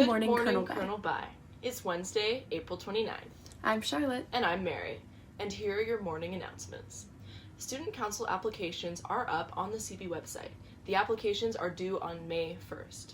Good morning, Colonel Bai. It's Wednesday, April 29th. I'm Charlotte. And I'm Mary. And here are your morning announcements. Student council applications are up on the CB website. The applications are due on May 1st.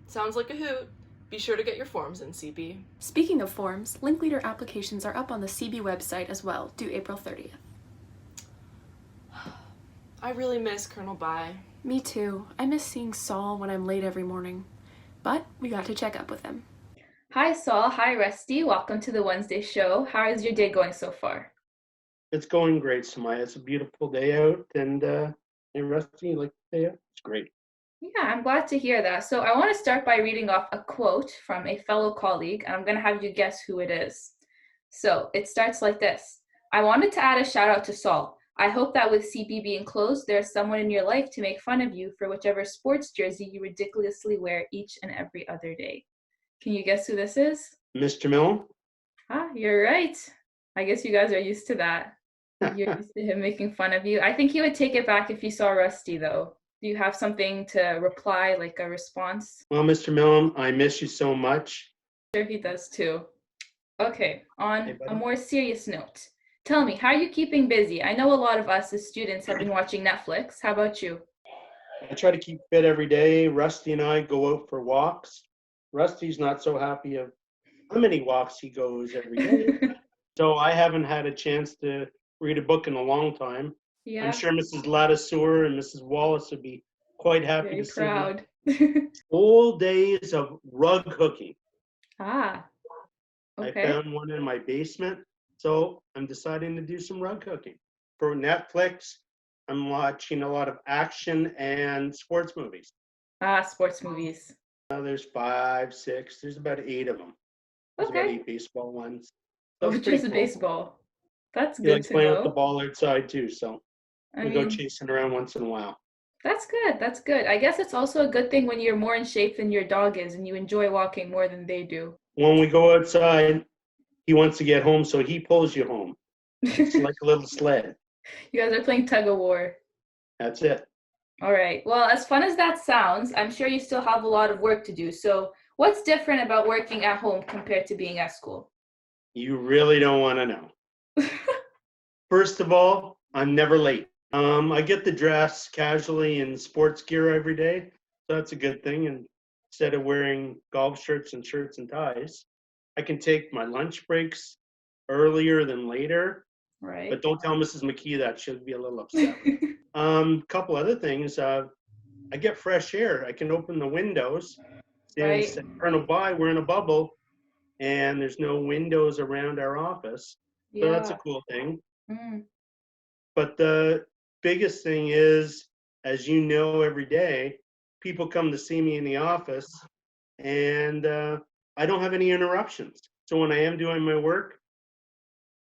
Sounds like a hoot. Be sure to get your forms in, CB. Speaking of forms, link leader applications are up on the CB website as well, due April 30th. I really miss Colonel Bai. Me too. I miss seeing Saul when I'm late every morning. But we got to check up with him. Hi, Saul. Hi, Rusty. Welcome to the Wednesday show. How is your day going so far? It's going great, Samaya. It's a beautiful day out, and hey, Rusty, you like the day out? It's great. Yeah, I'm glad to hear that. So I want to start by reading off a quote from a fellow colleague, and I'm going to have you guess who it is. So it starts like this. I wanted to add a shout out to Saul. I hope that with CB being closed, there's someone in your life to make fun of you for whichever sports jersey you ridiculously wear each and every other day. Can you guess who this is? Mr. Mill? Ah, you're right. I guess you guys are used to that. You're used to him making fun of you. I think he would take it back if he saw Rusty, though. Do you have something to reply, like a response? Well, Mr. Millam, I miss you so much. Sure, he does too. Okay, on Hey, a buddy. more serious note, tell me, how are you keeping busy? I know a lot of us as students have been watching Netflix. How about you? I try to keep fit every day. Rusty and I go out for walks. Rusty's not so happy of how many walks he goes every day. So I haven't had a chance to read a book in a long time. Yeah, I'm sure Mrs. Lattisour and Mrs. Wallace would be quite happy very to see proud. old days of rug hooking. Ah, I okay. found one in my basement, so I'm deciding to do some rug hooking. For Netflix, I'm watching a lot of action and sports movies. Ah, sports movies. There's 5, 6, there's about 8 of them. There's about Okay. 8 baseball ones. Oh, That's pretty just cool. baseball. That's He good likes to playing with the know. ball outside too, so I we go mean, chasing around once in a while. that's good. That's good. I guess it's also a good thing when you're more in shape than your dog is and you enjoy walking more than they do. When we go outside, he wants to get home, so he pulls you home. It's like a little sled. You guys are playing tug of war. That's it. All right. Well, as fun as that sounds, I'm sure you still have a lot of work to do. So, what's different about working at home compared to being at school? You really don't want to know. First of all, I'm never late. I get to dress casually in sports gear every day, so that's a good thing. And instead of wearing golf shirts and ties, I can take my lunch breaks earlier than later. Right. But don't tell Mrs. McKee that; she'll be a little upset. Couple other things. I get fresh air. I can open the windows. Right. Since Colonel Bai, we're in a bubble, and there's no windows around our office, so that's a Yeah. cool thing. Mm, But the biggest thing is, as you know, every day, people come to see me in the office, and I don't have any interruptions. So when I am doing my work,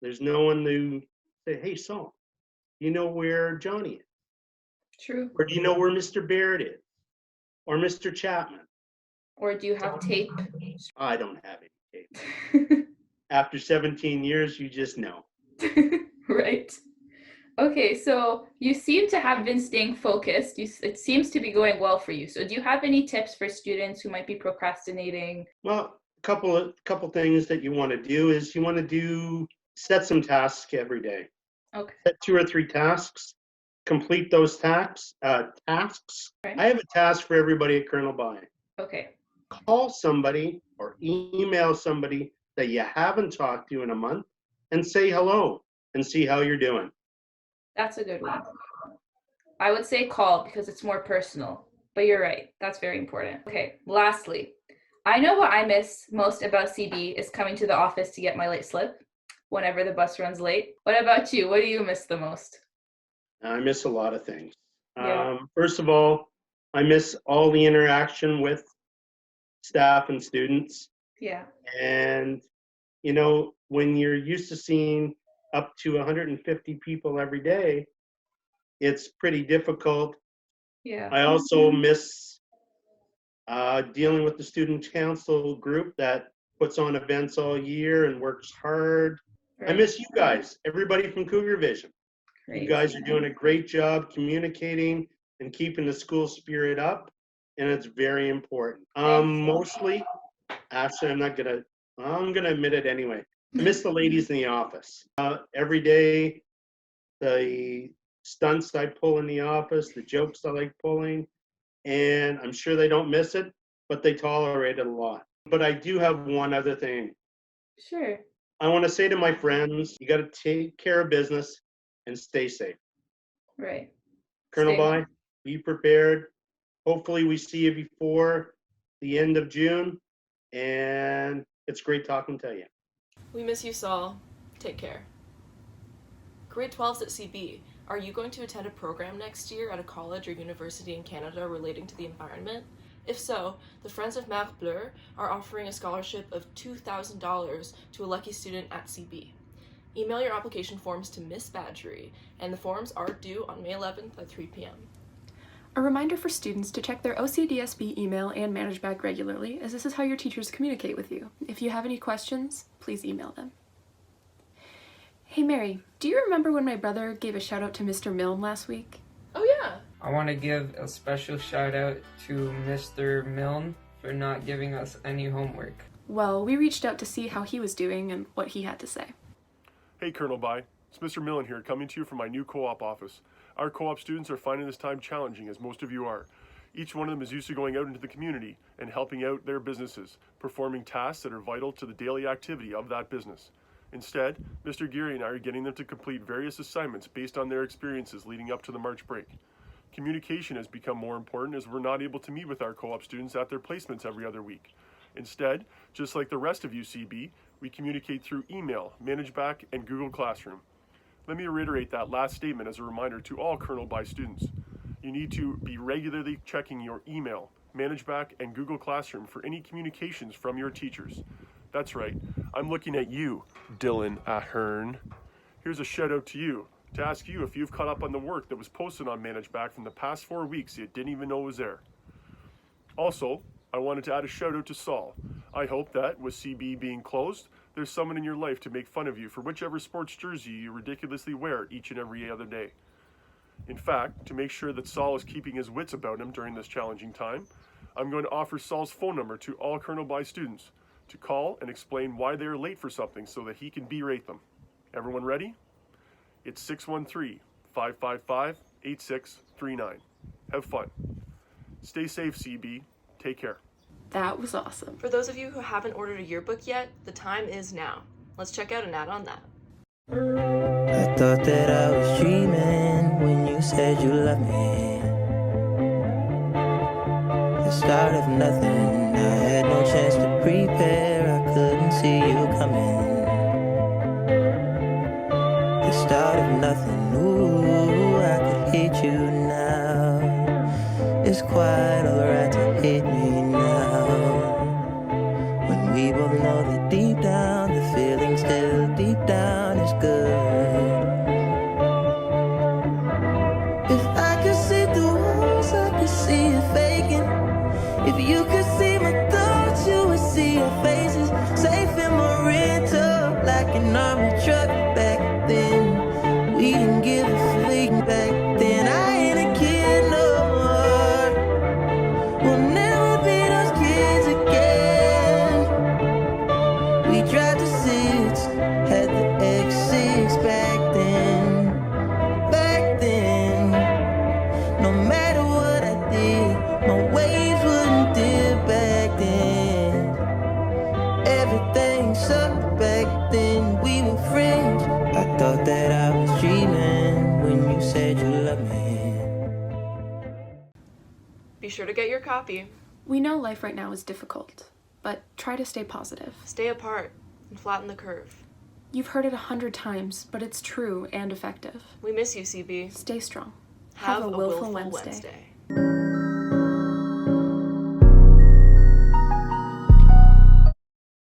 there's no one to say, "Hey, Saul, you know where Johnny is? true. Or do you know where Mr. Baird is? Or Mr. Chapman?" Or do you have tape? I don't have any tape. After 17 years, you just know. Right. Okay, so you seem to have been staying focused. It seems to be going well for you. So do you have any tips for students who might be procrastinating? Well, a couple things that you want to do is you want to set some tasks every day. Okay. Set 2 or 3 tasks. Complete those tasks. Right. I have a task for everybody at Colonel Bai. Okay. Call somebody or email somebody that you haven't talked to in a month and say hello and see how you're doing. That's a good one. I would say call because it's more personal, but you're right. That's very important. Okay, lastly, I know what I miss most about CB is coming to the office to get my late slip whenever the bus runs late. What about you? What do you miss the most? I miss a lot of things. Yeah. First of all, I miss all the interaction with staff and students. Yeah. And, when you're used to seeing up to 150 people every day, it's pretty difficult. Yeah. I also miss dealing with the student council group that puts on events all year and works hard. I Right. miss you guys, everybody from Cougar Vision. You Great. guys are doing a great job communicating and keeping the school spirit up, and it's very important. Thanks. Mostly, actually, I'm gonna admit it anyway. I miss the ladies in the office. Every day, the stunts I pull in the office, the jokes I like pulling, and I'm sure they don't miss it, but they tolerate it a lot. But I do have one other thing. Sure. I want to say to my friends, you got to take care of business and stay safe. Right. Colonel Stay Bai, be prepared. Hopefully we see you before the end of June, and it's great talking to you. We miss you, Saul. Take care. Grade 12s at CB. Are you going to attend a program next year at a college or university in Canada relating to the environment? If so, the Friends of Mer Bleu are offering a scholarship of $2,000 to a lucky student at CB. Email your application forms to Miss Badgery, and the forms are due on May 11th at 3 p.m. A reminder for students to check their OCDSB email and ManageBag regularly, as this is how your teachers communicate with you. If you have any questions, please email them. Hey Mary, do you remember when my brother gave a shout out to Mr. Milne last week? Oh yeah! I want to give a special shout out to Mr. Milne for not giving us any homework. Well, we reached out to see how he was doing and what he had to say. Hey Colonel Bai, it's Mr. Millen here coming to you from my new co-op office. Our co-op students are finding this time challenging, as most of you are. Each one of them is used to going out into the community and helping out their businesses, performing tasks that are vital to the daily activity of that business. Instead, Mr. Geary and I are getting them to complete various assignments based on their experiences leading up to the March break. Communication has become more important as we're not able to meet with our co-op students at their placements every other week. Instead, just like the rest of UCB, we communicate through email, ManageBack, and Google Classroom. Let me reiterate that last statement as a reminder to all Colonel Bai students. You need to be regularly checking your email, ManageBack, and Google Classroom for any communications from your teachers. That's right, I'm looking at you, Dylan Ahern. Here's a shout out to you to ask you if you've caught up on the work that was posted on ManageBack from the past 4 weeks you didn't even know was there. Also, I wanted to add a shout out to Saul. I hope that, with CB being closed, there's someone in your life to make fun of you for whichever sports jersey you ridiculously wear each and every other day. In fact, to make sure that Saul is keeping his wits about him during this challenging time, I'm going to offer Saul's phone number to all Colonel Bai students to call and explain why they are late for something so that he can berate them. Everyone ready? It's 613-555-8639. Have fun. Stay safe, CB. Take care. That was awesome. For those of you who haven't ordered a yearbook yet, the time is now. Let's check out an ad on that. I thought that I was dreaming when you said you loved me. The start of nothing, I had no chance to prepare, I couldn't see you coming. The start of nothing, ooh, I could hate you now. It's quite alright to hate me now. When we both know that deep down, the feeling still deep down is good. If I could see through walls, I could see you faking. If you could see my thoughts, you would see our faces. Safe in my rental, like an army truck back then. We didn't give a fleet back then. I ain't a kid no more. We'll never be those kids again. We drive to six, had the X6 back then. Back then, no matter what I did, my waves wouldn't dip back then. Everything sucked back then, we were friends. I thought that I was dreaming when you said you loved me. Be sure to get your copy. We know life right now is difficult, but try to stay positive. Stay apart and flatten the curve. You've heard it 100 times, but it's true and effective. We miss you, CB. Stay strong. Have a willful Wednesday.